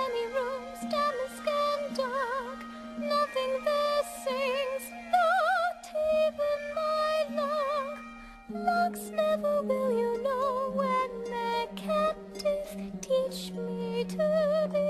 many rooms, damask and dark. Nothing there sings, not even my lark. Larks never will you know when they're captive. Teach me to be